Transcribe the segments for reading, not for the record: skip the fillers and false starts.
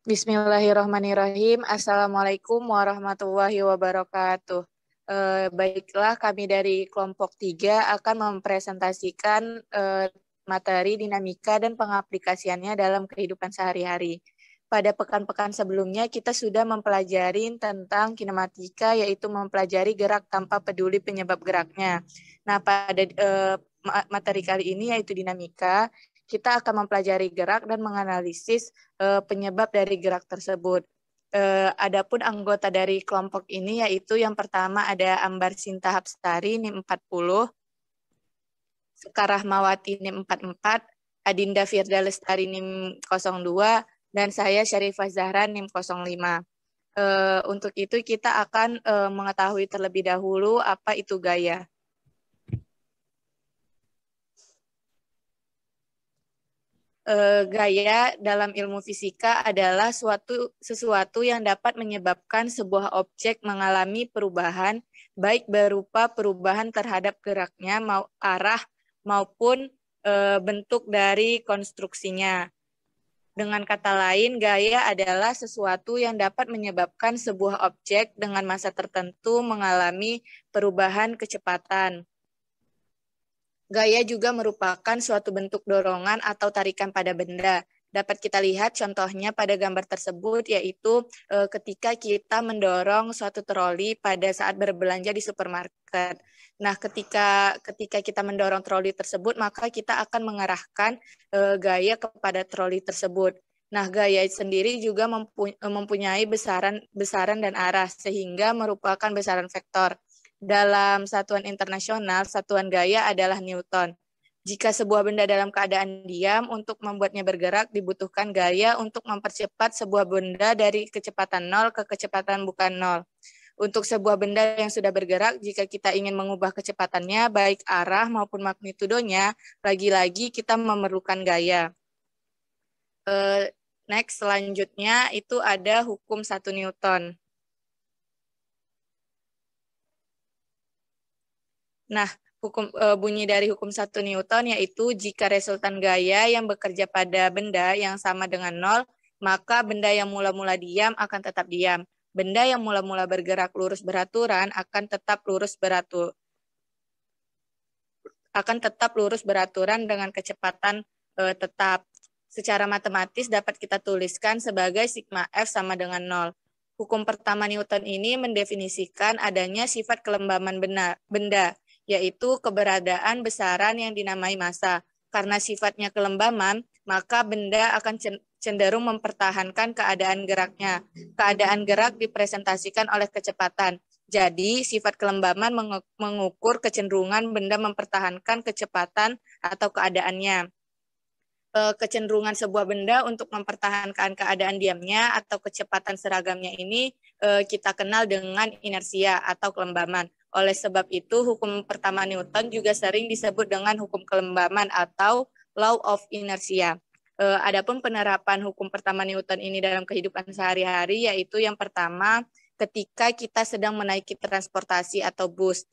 Bismillahirrahmanirrahim. Assalamualaikum warahmatullahi wabarakatuh. Baiklah, kami dari kelompok 3 akan mempresentasikan materi dinamika dan pengaplikasiannya dalam kehidupan sehari-hari. Pada pekan-pekan sebelumnya, kita sudah mempelajari tentang kinematika, yaitu mempelajari gerak tanpa peduli penyebab geraknya. Nah, pada materi kali ini, yaitu dinamika, kita akan mempelajari gerak dan menganalisis penyebab dari gerak tersebut. Adapun anggota dari kelompok ini yaitu yang pertama ada Ambar Sinta Hapsari NIM 40, Sekar Rahmawati NIM 44, Adinda Firda Lestari NIM 02, dan saya Syarifah Zahra NIM 05. Untuk itu kita akan mengetahui terlebih dahulu apa itu gaya. Gaya dalam ilmu fisika adalah sesuatu yang dapat menyebabkan sebuah objek mengalami perubahan, baik berupa perubahan terhadap geraknya, arah maupun bentuk dari konstruksinya. Dengan kata lain, gaya adalah sesuatu yang dapat menyebabkan sebuah objek dengan massa tertentu mengalami perubahan kecepatan. Gaya juga merupakan suatu bentuk dorongan atau tarikan pada benda. Dapat kita lihat contohnya pada gambar tersebut, yaitu ketika kita mendorong suatu troli pada saat berbelanja di supermarket. Nah, ketika kita mendorong troli tersebut, maka kita akan mengarahkan gaya kepada troli tersebut. Nah, gaya sendiri juga mempunyai besaran dan arah, sehingga merupakan besaran vektor. Dalam satuan internasional, satuan gaya adalah Newton. Jika sebuah benda dalam keadaan diam, untuk membuatnya bergerak dibutuhkan gaya untuk mempercepat sebuah benda dari kecepatan 0 ke kecepatan bukan 0. Untuk sebuah benda yang sudah bergerak, jika kita ingin mengubah kecepatannya, baik arah maupun magnitudonya, lagi-lagi kita memerlukan gaya. Next, selanjutnya itu ada hukum 1 Newton. Nah, bunyi dari hukum 1 Newton yaitu jika resultan gaya yang bekerja pada benda yang sama dengan 0, maka benda yang mula-mula diam akan tetap diam. Benda yang mula-mula bergerak lurus beraturan akan tetap lurus beraturan dengan kecepatan tetap. Secara matematis dapat kita tuliskan sebagai sigma F sama dengan 0. Hukum pertama Newton ini mendefinisikan adanya sifat kelembaman benda, yaitu keberadaan besaran yang dinamai massa. Karena sifatnya kelembaman, maka benda akan cenderung mempertahankan keadaan geraknya. Keadaan gerak dipresentasikan oleh kecepatan. Jadi, sifat kelembaman mengukur kecenderungan benda mempertahankan kecepatan atau keadaannya. Kecenderungan sebuah benda untuk mempertahankan keadaan diamnya atau kecepatan seragamnya ini kita kenal dengan inersia atau kelembaman. Oleh sebab itu, hukum pertama Newton juga sering disebut dengan hukum kelembaman atau law of inertia. Adapun penerapan hukum pertama Newton ini dalam kehidupan sehari-hari, yaitu yang pertama, ketika kita sedang menaiki transportasi atau bus.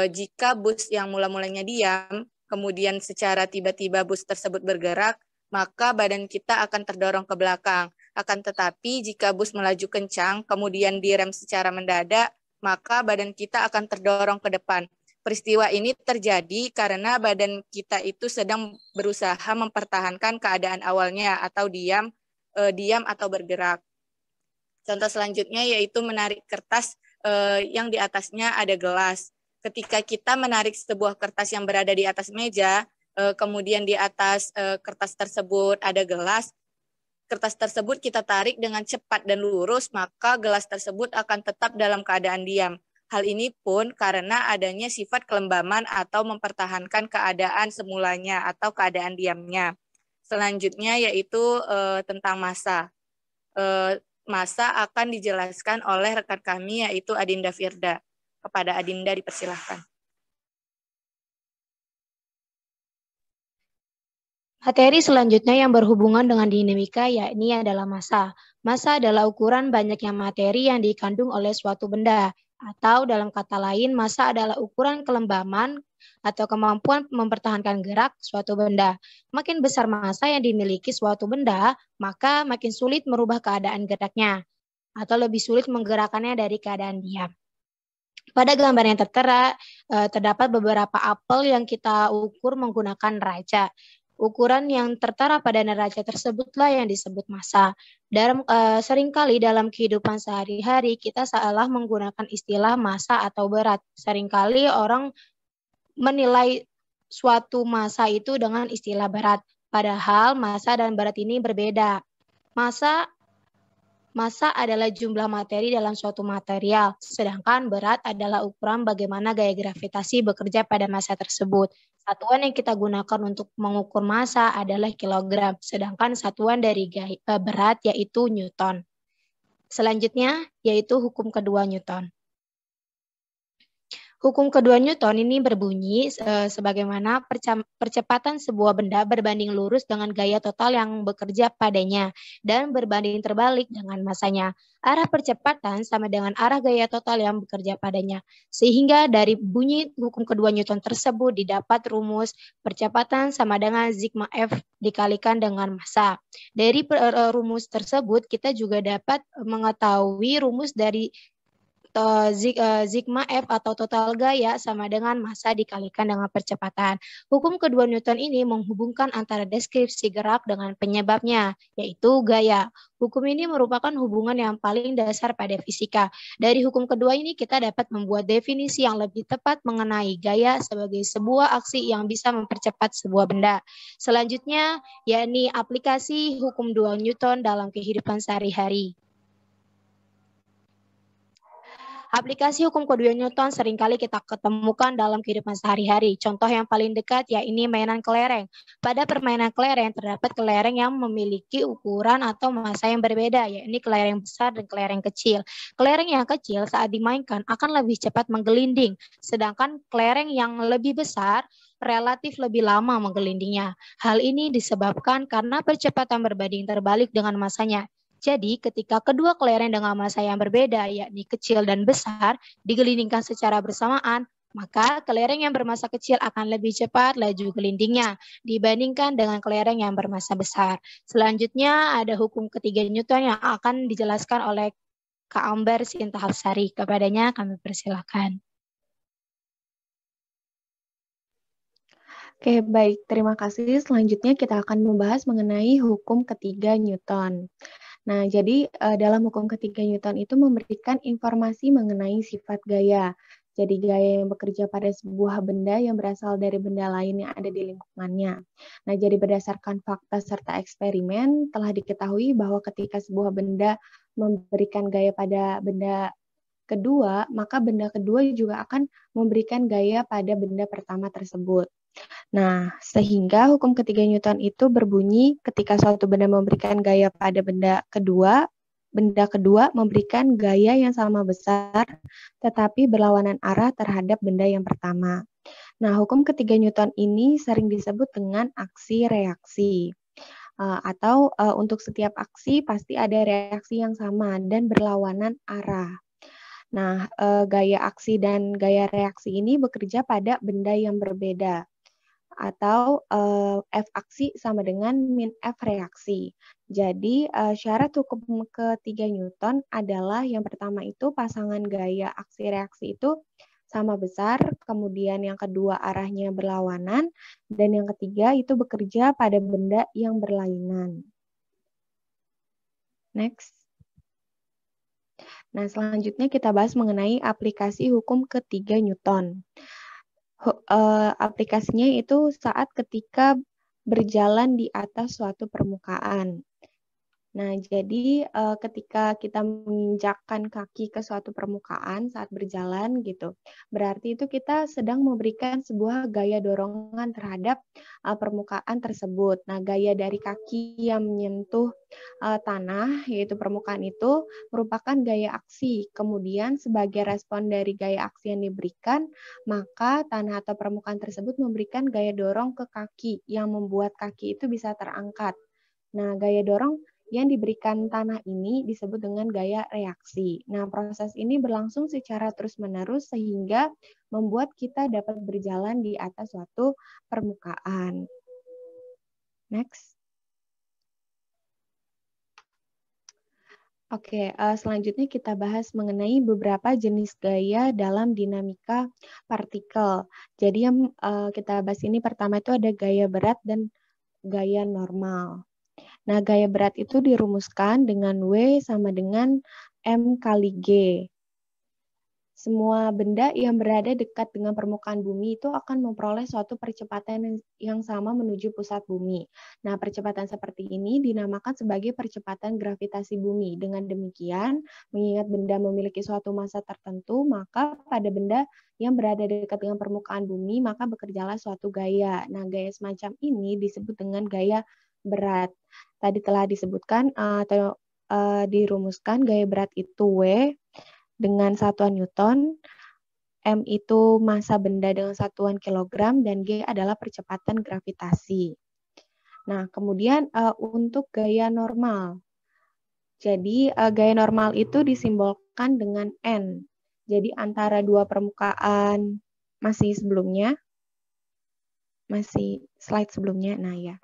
Jika bus yang mula-mulanya diam, kemudian secara tiba-tiba bus tersebut bergerak, maka badan kita akan terdorong ke belakang. Akan tetapi jika bus melaju kencang, kemudian direm secara mendadak, maka badan kita akan terdorong ke depan. Peristiwa ini terjadi karena badan kita itu sedang berusaha mempertahankan keadaan awalnya atau diam atau bergerak. Contoh selanjutnya yaitu menarik kertas yang di atasnya ada gelas. Ketika kita menarik sebuah kertas yang berada di atas meja, kemudian di atas kertas tersebut ada gelas, kertas tersebut kita tarik dengan cepat dan lurus, maka gelas tersebut akan tetap dalam keadaan diam. Hal ini pun karena adanya sifat kelembaman atau mempertahankan keadaan semulanya atau keadaan diamnya. Selanjutnya yaitu tentang massa. Massa akan dijelaskan oleh rekan kami yaitu Adinda Firda. Kepada Adinda dipersilahkan. Materi selanjutnya yang berhubungan dengan dinamika yakni adalah massa. Massa adalah ukuran banyaknya materi yang dikandung oleh suatu benda. Atau dalam kata lain, massa adalah ukuran kelembaman atau kemampuan mempertahankan gerak suatu benda. Makin besar massa yang dimiliki suatu benda, maka makin sulit merubah keadaan geraknya atau lebih sulit menggerakkannya dari keadaan diam. Pada gambar yang tertera, terdapat beberapa apel yang kita ukur menggunakan neraca. Ukuran yang tertera pada neraca tersebutlah yang disebut massa. Seringkali dalam kehidupan sehari-hari kita salah menggunakan istilah massa atau berat. Seringkali orang menilai suatu massa itu dengan istilah berat. Padahal massa dan berat ini berbeda. Massa adalah jumlah materi dalam suatu material, sedangkan berat adalah ukuran bagaimana gaya gravitasi bekerja pada massa tersebut. Satuan yang kita gunakan untuk mengukur massa adalah kilogram, sedangkan satuan dari berat yaitu Newton. Selanjutnya yaitu hukum kedua Newton. Hukum kedua Newton ini berbunyi sebagaimana percepatan sebuah benda berbanding lurus dengan gaya total yang bekerja padanya dan berbanding terbalik dengan massanya. Arah percepatan sama dengan arah gaya total yang bekerja padanya. Sehingga dari bunyi hukum kedua Newton tersebut didapat rumus percepatan sama dengan sigma F dikalikan dengan massa. Dari rumus tersebut kita juga dapat mengetahui rumus dari sigma F atau total gaya sama dengan massa dikalikan dengan percepatan. Hukum kedua Newton ini menghubungkan antara deskripsi gerak dengan penyebabnya, yaitu gaya. Hukum ini merupakan hubungan yang paling dasar pada fisika. Dari hukum kedua ini kita dapat membuat definisi yang lebih tepat mengenai gaya sebagai sebuah aksi yang bisa mempercepat sebuah benda. Selanjutnya, yakni aplikasi hukum dua Newton dalam kehidupan sehari-hari. Aplikasi hukum kedua Newton seringkali kita ketemukan dalam kehidupan sehari-hari. Contoh yang paling dekat yaitu mainan kelereng. Pada permainan kelereng terdapat kelereng yang memiliki ukuran atau massa yang berbeda, yaitu kelereng besar dan kelereng kecil. Kelereng yang kecil saat dimainkan akan lebih cepat menggelinding, sedangkan kelereng yang lebih besar relatif lebih lama menggelindingnya. Hal ini disebabkan karena percepatan berbanding terbalik dengan massanya. Jadi, ketika kedua kelereng dengan massa yang berbeda, yakni kecil dan besar, digelindingkan secara bersamaan, maka kelereng yang bermassa kecil akan lebih cepat laju gelindingnya dibandingkan dengan kelereng yang bermassa besar. Selanjutnya, ada hukum ketiga Newton yang akan dijelaskan oleh Kak Amber Sintahapsari. Kepadanya kami persilakan. Oke, baik. Terima kasih. Selanjutnya kita akan membahas mengenai hukum ketiga Newton. Nah, jadi dalam hukum ketiga Newton itu memberikan informasi mengenai sifat gaya. Jadi gaya yang bekerja pada sebuah benda yang berasal dari benda lain yang ada di lingkungannya. Nah, jadi berdasarkan fakta serta eksperimen telah diketahui bahwa ketika sebuah benda memberikan gaya pada benda kedua, maka benda kedua juga akan memberikan gaya pada benda pertama tersebut. Nah, sehingga hukum ketiga Newton itu berbunyi ketika suatu benda memberikan gaya pada benda kedua memberikan gaya yang sama besar, tetapi berlawanan arah terhadap benda yang pertama. Nah, hukum ketiga Newton ini sering disebut dengan aksi-reaksi. Untuk setiap aksi pasti ada reaksi yang sama dan berlawanan arah. Nah, gaya aksi dan gaya reaksi ini bekerja pada benda yang berbeda. Atau F aksi sama dengan min F reaksi. Jadi syarat hukum ketiga Newton adalah yang pertama itu pasangan gaya aksi reaksi itu sama besar, kemudian yang kedua arahnya berlawanan, dan yang ketiga itu bekerja pada benda yang berlainan. Next. Nah, selanjutnya kita bahas mengenai aplikasi hukum ketiga Newton. Aplikasinya itu saat ketika berjalan di atas suatu permukaan. Nah, jadi ketika kita menginjakkan kaki ke suatu permukaan saat berjalan gitu, berarti itu kita sedang memberikan sebuah gaya dorongan terhadap permukaan tersebut. Nah, gaya dari kaki yang menyentuh tanah, yaitu permukaan itu, merupakan gaya aksi. Kemudian sebagai respon dari gaya aksi yang diberikan, maka tanah atau permukaan tersebut memberikan gaya dorong ke kaki yang membuat kaki itu bisa terangkat. Nah, gaya dorong yang diberikan tanah ini disebut dengan gaya reaksi. Nah, proses ini berlangsung secara terus-menerus sehingga membuat kita dapat berjalan di atas suatu permukaan. Next. Oke, selanjutnya kita bahas mengenai beberapa jenis gaya dalam dinamika partikel. Jadi yang kita bahas ini pertama itu ada gaya berat dan gaya normal. Nah, gaya berat itu dirumuskan dengan W sama dengan M kali G. Semua benda yang berada dekat dengan permukaan bumi itu akan memperoleh suatu percepatan yang sama menuju pusat bumi. Nah, percepatan seperti ini dinamakan sebagai percepatan gravitasi bumi. Dengan demikian, mengingat benda memiliki suatu massa tertentu, maka pada benda yang berada dekat dengan permukaan bumi, maka bekerjalah suatu gaya. Nah, gaya semacam ini disebut dengan gaya berat. Tadi telah disebutkan atau dirumuskan gaya berat itu W dengan satuan Newton, M itu massa benda dengan satuan kilogram, dan G adalah percepatan gravitasi. Nah, kemudian untuk gaya normal. Jadi, gaya normal itu disimbolkan dengan N. Jadi, antara dua permukaan masih slide sebelumnya, nah ya.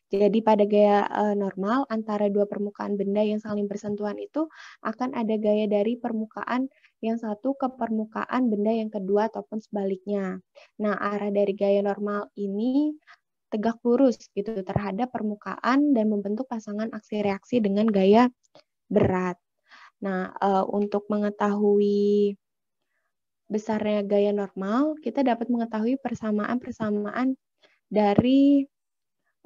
Jadi pada gaya normal, antara dua permukaan benda yang saling bersentuhan itu akan ada gaya dari permukaan yang satu ke permukaan benda yang kedua ataupun sebaliknya. Nah, arah dari gaya normal ini tegak lurus gitu terhadap permukaan dan membentuk pasangan aksi reaksi dengan gaya berat. Nah, untuk mengetahui besarnya gaya normal, kita dapat mengetahui persamaan-persamaan dari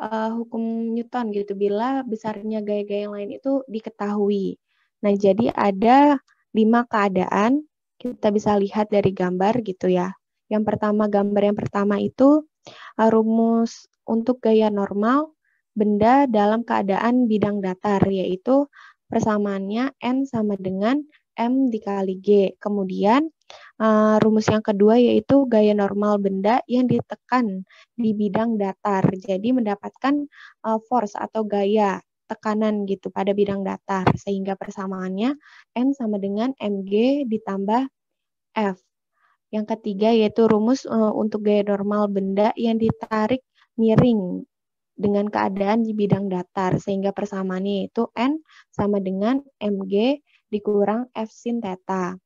hukum Newton gitu bila besarnya gaya-gaya yang lain itu diketahui. Nah, jadi ada 5 keadaan, kita bisa lihat dari gambar gitu ya. Gambar yang pertama itu rumus untuk gaya normal benda dalam keadaan bidang datar, yaitu persamaannya N sama dengan M dikali G. Kemudian rumus yang kedua yaitu gaya normal benda yang ditekan di bidang datar. Jadi mendapatkan force atau gaya tekanan gitu pada bidang datar, sehingga persamaannya N sama dengan mg ditambah F. Yang ketiga yaitu rumus untuk gaya normal benda yang ditarik miring dengan keadaan di bidang datar, sehingga persamaannya yaitu N sama dengan mg dikurang F sin theta.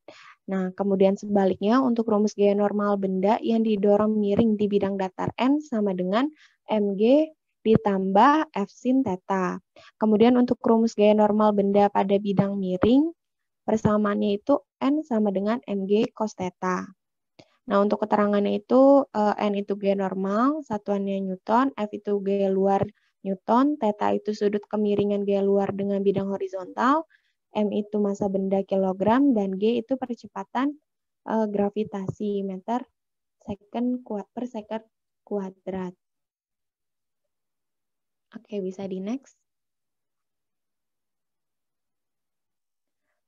Nah, kemudian sebaliknya untuk rumus gaya normal benda yang didorong miring di bidang datar N sama dengan mg ditambah F sin theta. Kemudian untuk rumus gaya normal benda pada bidang miring, persamaannya itu N sama dengan mg cos theta. Nah, untuk keterangannya itu N itu gaya normal, satuannya Newton, F itu gaya luar Newton, theta itu sudut kemiringan gaya luar dengan bidang horizontal, M itu massa benda kilogram, dan G itu percepatan gravitasi meter per second kuadrat. Oke, bisa di next.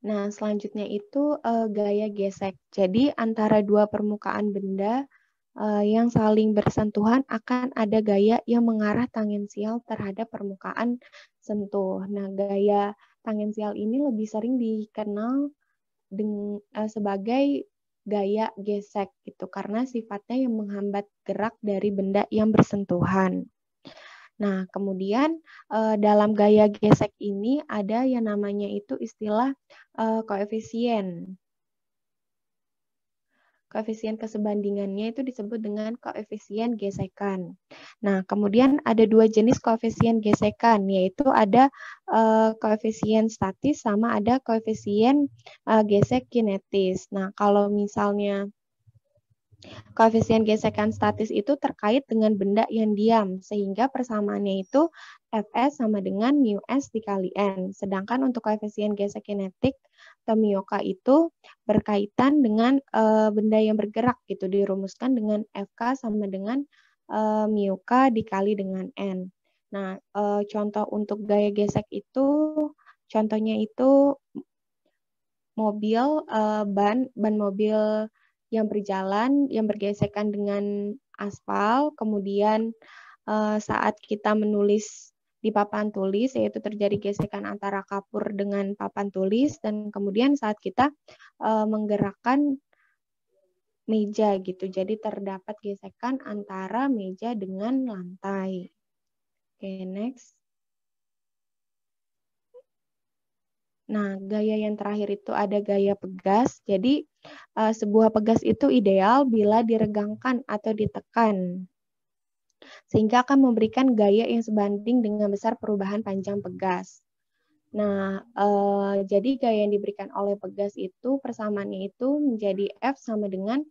Nah, selanjutnya itu gaya gesek. Jadi, antara dua permukaan benda yang saling bersentuhan akan ada gaya yang mengarah tangensial terhadap permukaan sentuh. Nah, gaya tangensial ini lebih sering dikenal sebagai gaya gesek gitu karena sifatnya yang menghambat gerak dari benda yang bersentuhan. Nah, kemudian dalam gaya gesek ini ada yang namanya itu istilah koefisien. Koefisien kesebandingannya itu disebut dengan koefisien gesekan. Nah, kemudian ada dua jenis koefisien gesekan, yaitu ada koefisien statis sama ada koefisien gesek kinetis. Nah, kalau misalnya koefisien gesekan statis itu terkait dengan benda yang diam, sehingga persamaannya itu Fs sama dengan μs dikali N. Sedangkan untuk koefisien gesek kinetik atau μk itu berkaitan dengan benda yang bergerak, gitu, dirumuskan dengan Fk sama dengan μk dikali dengan N. Nah, contoh untuk gaya gesek itu, contohnya itu mobil, ban mobil yang berjalan, yang bergesekan dengan aspal, kemudian saat kita menulis di papan tulis, yaitu terjadi gesekan antara kapur dengan papan tulis, dan kemudian saat kita menggerakkan meja gitu. Jadi terdapat gesekan antara meja dengan lantai. Oke, next. Nah, gaya yang terakhir itu ada gaya pegas. Jadi sebuah pegas itu ideal bila diregangkan atau ditekan, sehingga akan memberikan gaya yang sebanding dengan besar perubahan panjang pegas. Nah, jadi gaya yang diberikan oleh pegas itu persamaannya itu menjadi F sama dengan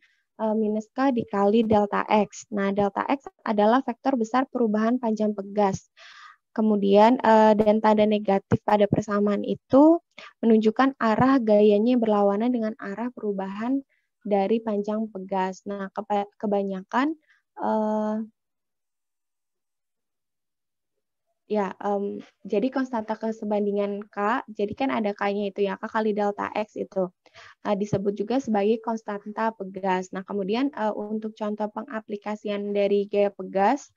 minus K dikali delta X. Nah, delta X adalah vektor besar perubahan panjang pegas. Kemudian dan tanda negatif pada persamaan itu menunjukkan arah gayanya yang berlawanan dengan arah perubahan dari panjang pegas. Nah, kebanyakan jadi konstanta kesebandingan K, jadi kan ada K-nya itu ya, K kali delta X itu. Disebut juga sebagai konstanta pegas. Nah, kemudian untuk contoh pengaplikasian dari gaya pegas,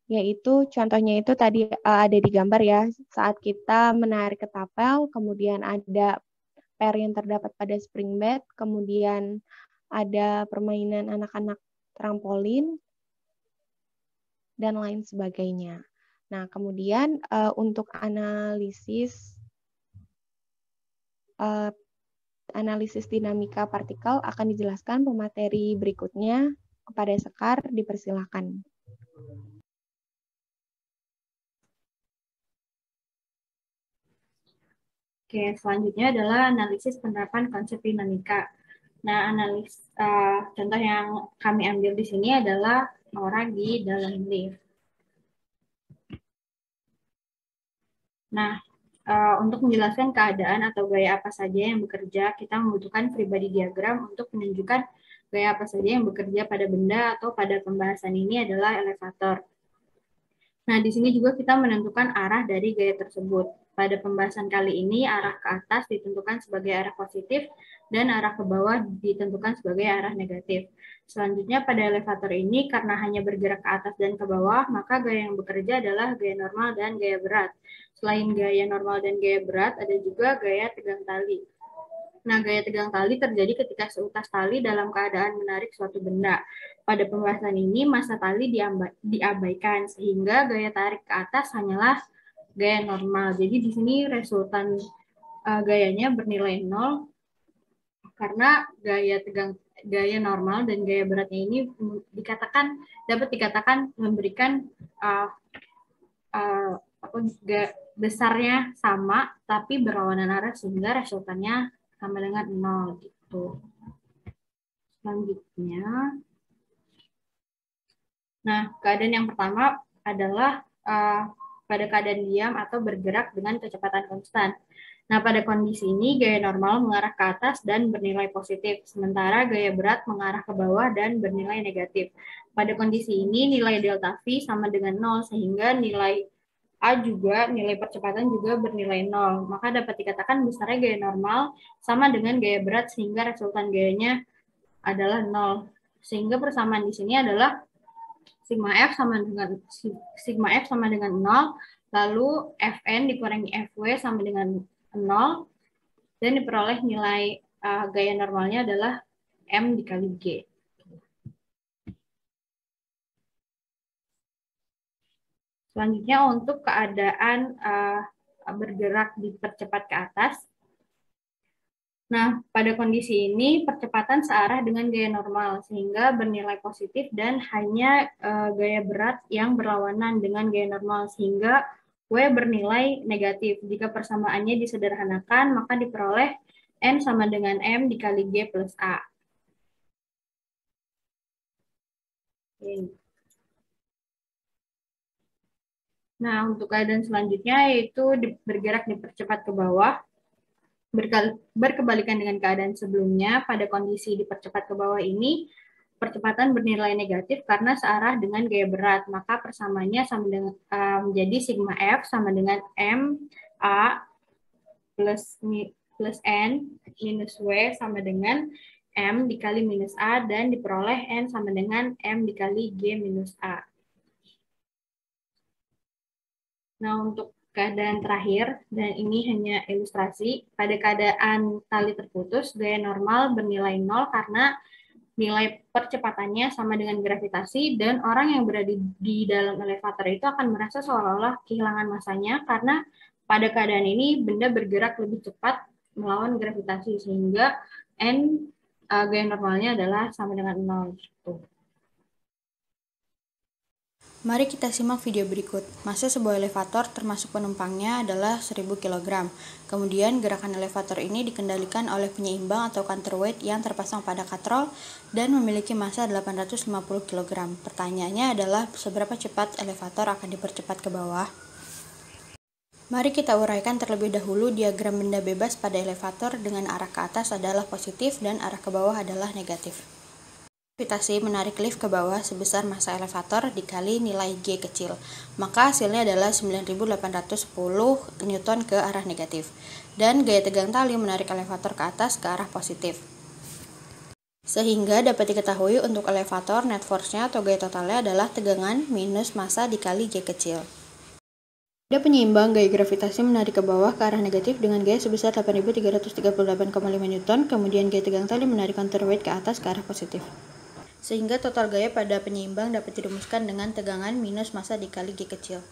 yaitu contohnya itu tadi ada di gambar ya, saat kita menarik ketapel, kemudian ada per yang terdapat pada spring bed, kemudian ada permainan anak-anak trampolin, dan lain sebagainya. Nah, kemudian untuk analisis dinamika partikel akan dijelaskan pemateri berikutnya. Kepada Sekar, dipersilakan. Oke, selanjutnya adalah analisis penerapan konsep dinamika. Nah, contoh yang kami ambil di sini adalah orang di dalam lift. Nah, untuk menjelaskan keadaan atau gaya apa saja yang bekerja, kita membutuhkan free body diagram untuk menunjukkan gaya apa saja yang bekerja pada benda atau pada pembahasan ini adalah elevator. Nah, di sini juga kita menentukan arah dari gaya tersebut. Pada pembahasan kali ini, arah ke atas ditentukan sebagai arah positif dan arah ke bawah ditentukan sebagai arah negatif. Selanjutnya, pada elevator ini, karena hanya bergerak ke atas dan ke bawah, maka gaya yang bekerja adalah gaya normal dan gaya berat. Selain gaya normal dan gaya berat, ada juga gaya tegang tali. Nah, gaya tegang tali terjadi ketika seutas tali dalam keadaan menarik suatu benda. Pada pembahasan ini, massa tali diabaikan, sehingga gaya tarik ke atas hanyalah gaya normal. Jadi di sini resultan gayanya bernilai 0, karena gaya normal dan gaya beratnya ini dapat dikatakan memberikan besarnya sama, tapi berlawanan arah, sehingga resultannya sama dengan 0 gitu. Selanjutnya, nah keadaan yang pertama adalah pada keadaan diam atau bergerak dengan kecepatan konstan. Nah, pada kondisi ini gaya normal mengarah ke atas dan bernilai positif, sementara gaya berat mengarah ke bawah dan bernilai negatif. Pada kondisi ini nilai delta V sama dengan 0, sehingga nilai A juga, nilai percepatan juga bernilai 0. Maka dapat dikatakan besarnya gaya normal sama dengan gaya berat, sehingga resultan gayanya adalah 0. Sehingga persamaan di sini adalah sigma F sama dengan 0, lalu Fn dikurangi Fw sama dengan 0, dan diperoleh nilai gaya normalnya adalah M dikali G. Selanjutnya untuk keadaan bergerak dipercepat ke atas. Nah, pada kondisi ini percepatan searah dengan gaya normal, sehingga bernilai positif, dan hanya gaya berat yang berlawanan dengan gaya normal, sehingga W bernilai negatif. Jika persamaannya disederhanakan, maka diperoleh N sama dengan M dikali G plus A. Nah, untuk keadaan selanjutnya yaitu bergerak dipercepat ke bawah. Berkebalikan dengan keadaan sebelumnya, pada kondisi dipercepat ke bawah ini, percepatan bernilai negatif karena searah dengan gaya berat, maka persamaannya sama dengan menjadi sigma F sama dengan M A plus N minus W sama dengan M dikali minus A, dan diperoleh N sama dengan M dikali G minus A. Nah, untuk keadaan terakhir, dan ini hanya ilustrasi, pada keadaan tali terputus, gaya normal bernilai 0 karena nilai percepatannya sama dengan gravitasi, dan orang yang berada di dalam elevator itu akan merasa seolah-olah kehilangan masanya karena pada keadaan ini benda bergerak lebih cepat melawan gravitasi, sehingga N gaya normalnya adalah sama dengan 0. Mari kita simak video berikut. Massa sebuah elevator termasuk penumpangnya adalah 1000 kg. Kemudian gerakan elevator ini dikendalikan oleh penyeimbang atau counterweight yang terpasang pada katrol dan memiliki massa 850 kg. Pertanyaannya adalah seberapa cepat elevator akan dipercepat ke bawah? Mari kita uraikan terlebih dahulu diagram benda bebas pada elevator dengan arah ke atas adalah positif dan arah ke bawah adalah negatif. Gravitasi menarik lift ke bawah sebesar massa elevator dikali nilai G kecil, maka hasilnya adalah 9.810 Newton ke arah negatif, dan gaya tegang tali menarik elevator ke atas ke arah positif. Sehingga dapat diketahui untuk elevator net force-nya atau gaya totalnya adalah tegangan minus massa dikali G kecil. Ada penyeimbang gaya gravitasi menarik ke bawah ke arah negatif dengan gaya sebesar 8.338,5 Newton, kemudian gaya tegang tali menarik counterweight ke atas ke arah positif. Sehingga total gaya pada penyeimbang dapat dirumuskan dengan tegangan minus massa dikali G kecil.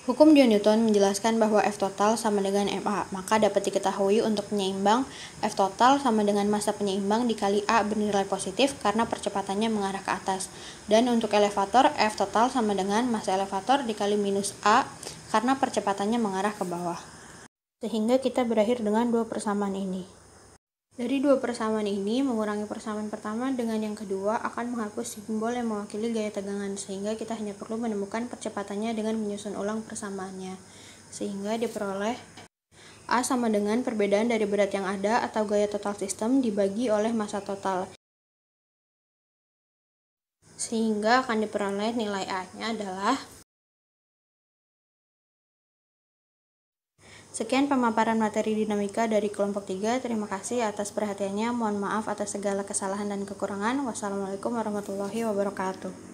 Hukum Newton menjelaskan bahwa F total sama dengan MA, maka dapat diketahui untuk penyeimbang F total sama dengan massa penyeimbang dikali A bernilai positif karena percepatannya mengarah ke atas. Dan untuk elevator, F total sama dengan massa elevator dikali minus A karena percepatannya mengarah ke bawah. Sehingga kita berakhir dengan dua persamaan ini. Dari dua persamaan ini, mengurangi persamaan pertama dengan yang kedua akan menghapus simbol yang mewakili gaya tegangan, sehingga kita hanya perlu menemukan percepatannya dengan menyusun ulang persamaannya. Sehingga diperoleh A sama dengan perbedaan dari berat yang ada atau gaya total sistem dibagi oleh massa total. Sehingga akan diperoleh nilai A-nya adalah. Sekian pemaparan materi dinamika dari kelompok 3. Terima kasih atas perhatiannya. Mohon maaf atas segala kesalahan dan kekurangan. Wassalamualaikum warahmatullahi wabarakatuh.